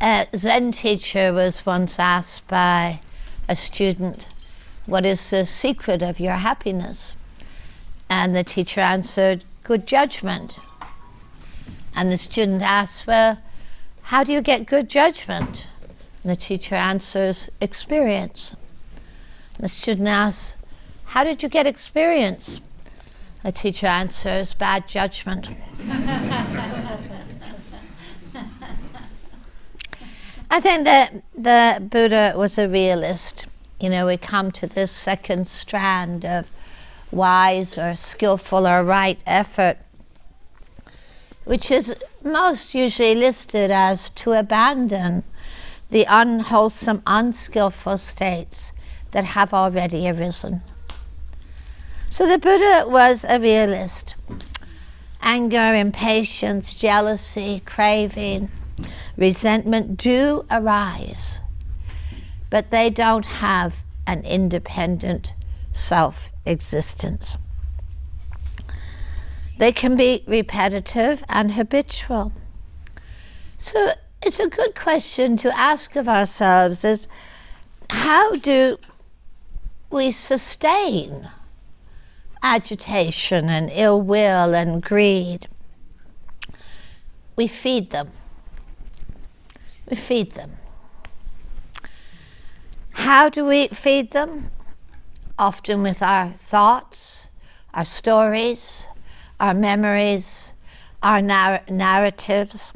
A Zen teacher was once asked by a student, "What is the secret of your happiness?" And the teacher answered, "Good judgment." And the student asked, "Well, how do you get good judgment?" And the teacher answers, "Experience." And the student asks, "How did you get experience?" The teacher answers, "Bad judgment." I think that the Buddha was a realist. You know, we come to this second strand of wise or skillful or right effort, which is most usually listed as to abandon the unwholesome, unskillful states that have already arisen. So the Buddha was a realist. Anger, impatience, jealousy, craving, resentment do arise, but they don't have an independent self-existence. They can be repetitive and habitual. So it's a good question to ask of ourselves is, how do we sustain agitation and ill will and greed? We feed them. We feed them. How do we feed them? Often with our thoughts, our stories, our memories, our narratives.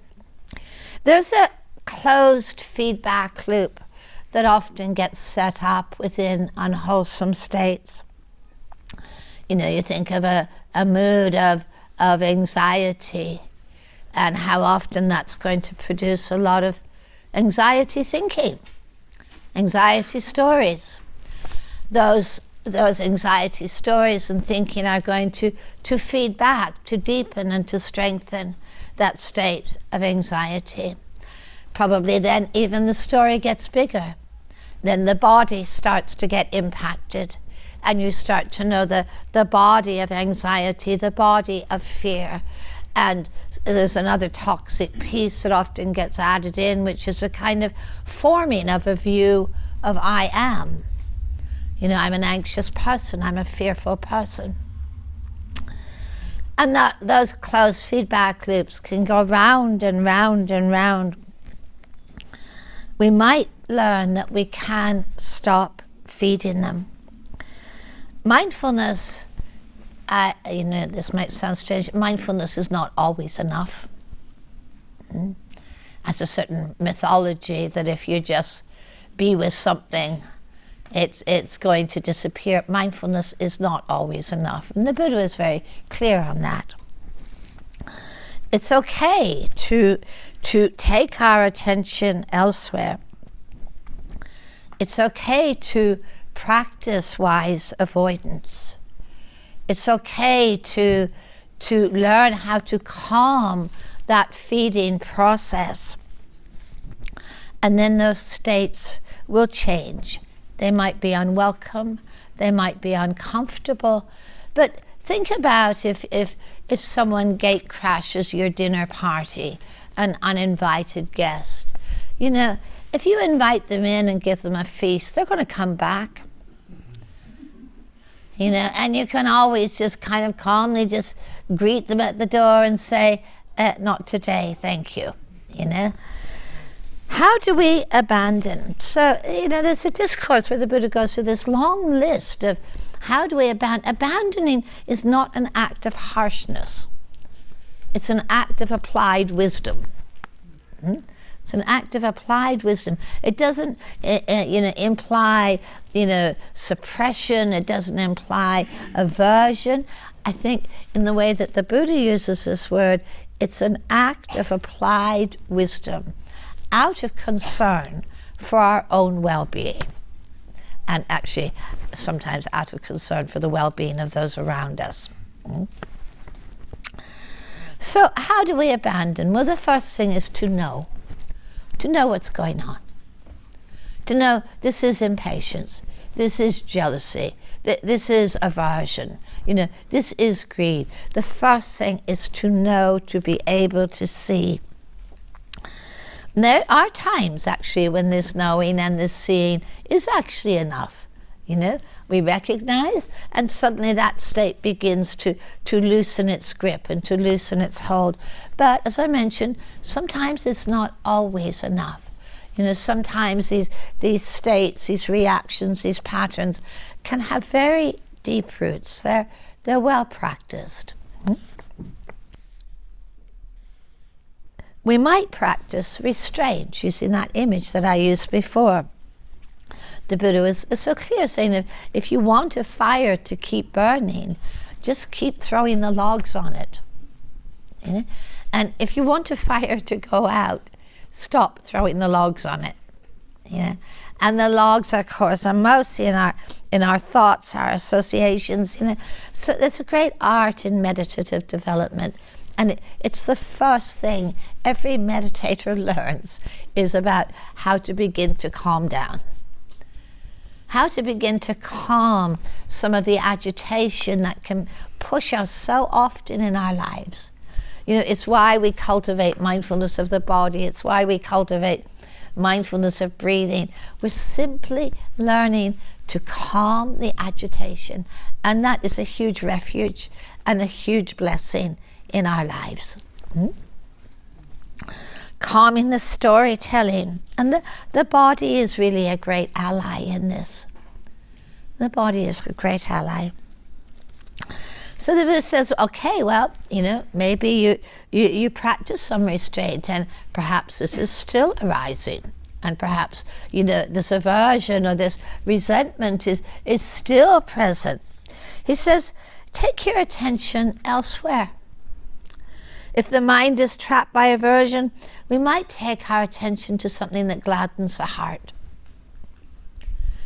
There's a closed feedback loop that often gets set up within unwholesome states. You know, you think of a mood of anxiety and how often that's going to produce a lot of anxiety thinking, anxiety stories. Those anxiety stories and thinking are going to feed back, to deepen and to strengthen that state of anxiety. Probably then even the story gets bigger. Then the body starts to get impacted and you start to know the body of anxiety, the body of fear. And there's another toxic piece that often gets added in, which is a kind of forming of a view of I am. You know, I'm an anxious person, I'm a fearful person. And those closed feedback loops can go round and round and round. We might learn that we can stop feeding them. Mindfulness, you know, this might sound strange, mindfulness is not always enough. As a certain mythology that if you just be with something, it's going to disappear. Mindfulness is not always enough. And the Buddha is very clear on that. It's okay to take our attention elsewhere. It's okay to practice wise avoidance. It's okay to learn how to calm that feeding process. And then those states will change. They might be unwelcome, they might be uncomfortable, but think about if someone gate crashes your dinner party, an uninvited guest. You know, if you invite them in and give them a feast, they're going to come back. You know, and you can always just kind of calmly just greet them at the door and say, not today, thank you, you know. How do we abandon? So, you know, there's a discourse where the Buddha goes through this long list of how do we abandon. Abandoning is not an act of harshness. It's an act of applied wisdom. It's an act of applied wisdom. It doesn't, imply, suppression. It doesn't imply aversion. I think in the way that the Buddha uses this word, it's an act of applied wisdom out of concern for our own well-being, and actually sometimes out of concern for the well-being of those around us. So how do we abandon? Well, the first thing is to know what's going on. To know this is impatience, this is jealousy, this is aversion, this is greed. The first thing is to know, to be able to see. And there are times actually when this knowing and this seeing is actually enough. We recognize, and suddenly that state begins to loosen its grip and to loosen its hold. But as I mentioned, sometimes it's not always enough. Sometimes these states, these reactions, these patterns can have very deep roots. They're well practiced. We might practice restraint using that image that I used before. The Buddha was so clear, saying if you want a fire to keep burning, just keep throwing the logs on it. And if you want a fire to go out, stop throwing the logs on it. And the logs, of course, are mostly in our thoughts, our associations. So there's a great art in meditative development. And it's the first thing every meditator learns is about how to begin to calm down. How to begin to calm some of the agitation that can push us so often in our lives. It's why we cultivate mindfulness of the body. It's why we cultivate mindfulness of breathing. We're simply learning to calm the agitation. And that is a huge refuge and a huge blessing in our lives. Calming the storytelling. And the body is really a great ally in this. The body is a great ally. So the Buddha says, okay, well, maybe you practice some restraint, and perhaps this is still arising. And perhaps, this aversion or this resentment is still present. He says, take your attention elsewhere. If the mind is trapped by aversion, we might take our attention to something that gladdens the heart.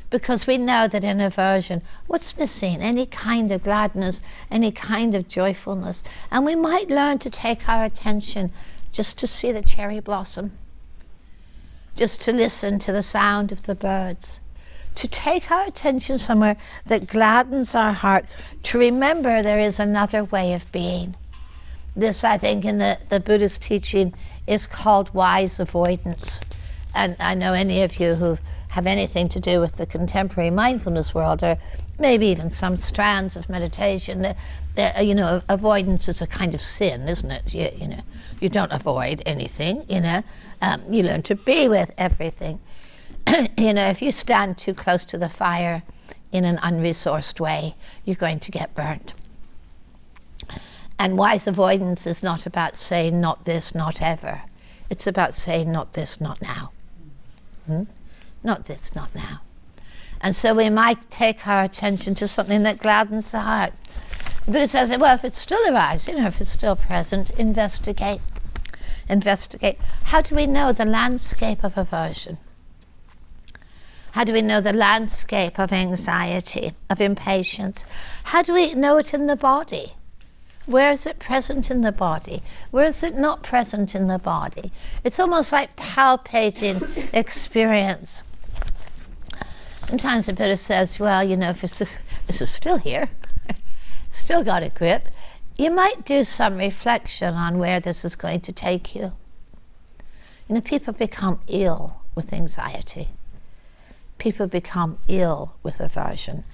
Because we know that in aversion, what's missing? Any kind of gladness, any kind of joyfulness. And we might learn to take our attention just to see the cherry blossom, just to listen to the sound of the birds, to take our attention somewhere that gladdens our heart, to remember there is another way of being. This, I think, in the Buddhist teaching is called wise avoidance. And I know any of you who have anything to do with the contemporary mindfulness world, or maybe even some strands of meditation, avoidance is a kind of sin, isn't it? You don't avoid anything, you learn to be with everything. If you stand too close to the fire in an unresourced way, you're going to get burnt. And wise avoidance is not about saying not this, not ever. It's about saying not this, not now. Not this, not now. And so we might take our attention to something that gladdens the heart. But it says, well, if it's still arising, or if it's still present, investigate. Investigate. How do we know the landscape of aversion? How do we know the landscape of anxiety, of impatience? How do we know it in the body? Where is it present in the body? Where is it not present in the body? It's almost like palpating experience. Sometimes the Buddha says, well, if this is still here, still got a grip, you might do some reflection on where this is going to take you. People become ill with anxiety. People become ill with aversion.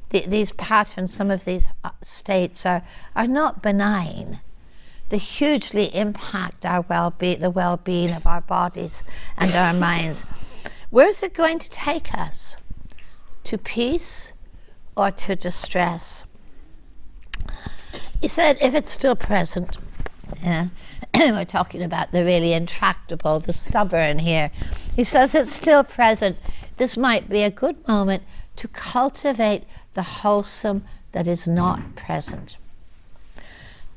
These patterns, some of these states are not benign. They hugely impact our the well-being of our bodies and our minds. Where is it going to take us? To peace or to distress? He said, if it's still present, we're talking about the really intractable, the stubborn here. He says it's still present. This might be a good moment to cultivate the wholesome that is not present.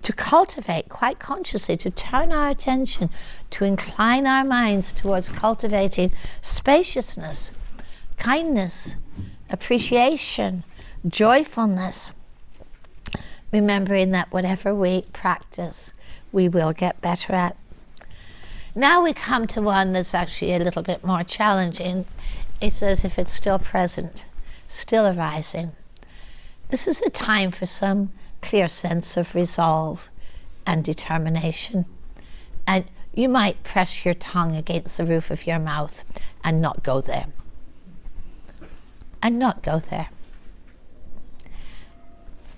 To cultivate quite consciously, to turn our attention, to incline our minds towards cultivating spaciousness, kindness, appreciation, joyfulness, remembering that whatever we practice, we will get better at. Now we come to one that's actually a little bit more challenging. It says if it's still present, still arising. This is a time for some clear sense of resolve and determination. And you might press your tongue against the roof of your mouth and not go there. And not go there.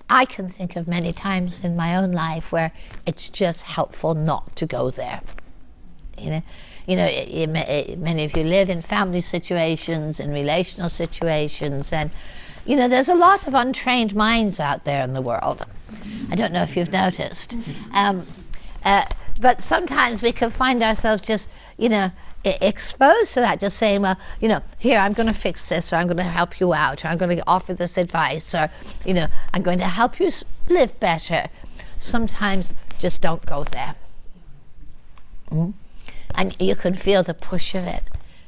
I can think of many times in my own life where it's just helpful not to go there. Many of you live in family situations, in relational situations, and there's a lot of untrained minds out there in the world. I don't know if you've noticed. But sometimes we can find ourselves just, exposed to that, just saying, well, here, I'm going to fix this, or I'm going to help you out, or I'm going to offer this advice, or, I'm going to help you live better. Sometimes just don't go there. And you can feel the push of it,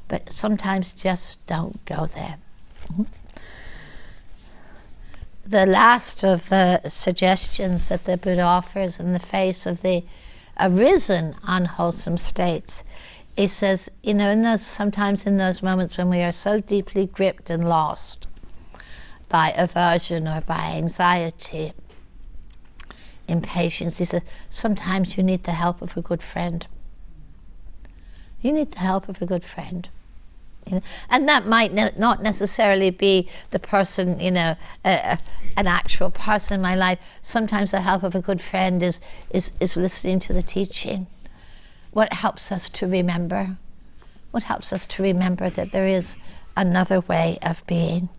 but sometimes just don't go there. The last of the suggestions that the Buddha offers in the face of the arisen unwholesome states, he says, sometimes in those moments when we are so deeply gripped and lost by aversion or by anxiety, impatience, he says, sometimes you need the help of a good friend. You need the help of a good friend. And that might not necessarily be the person, an actual person in my life. Sometimes the help of a good friend is listening to the teaching. What helps us to remember? What helps us to remember that there is another way of being?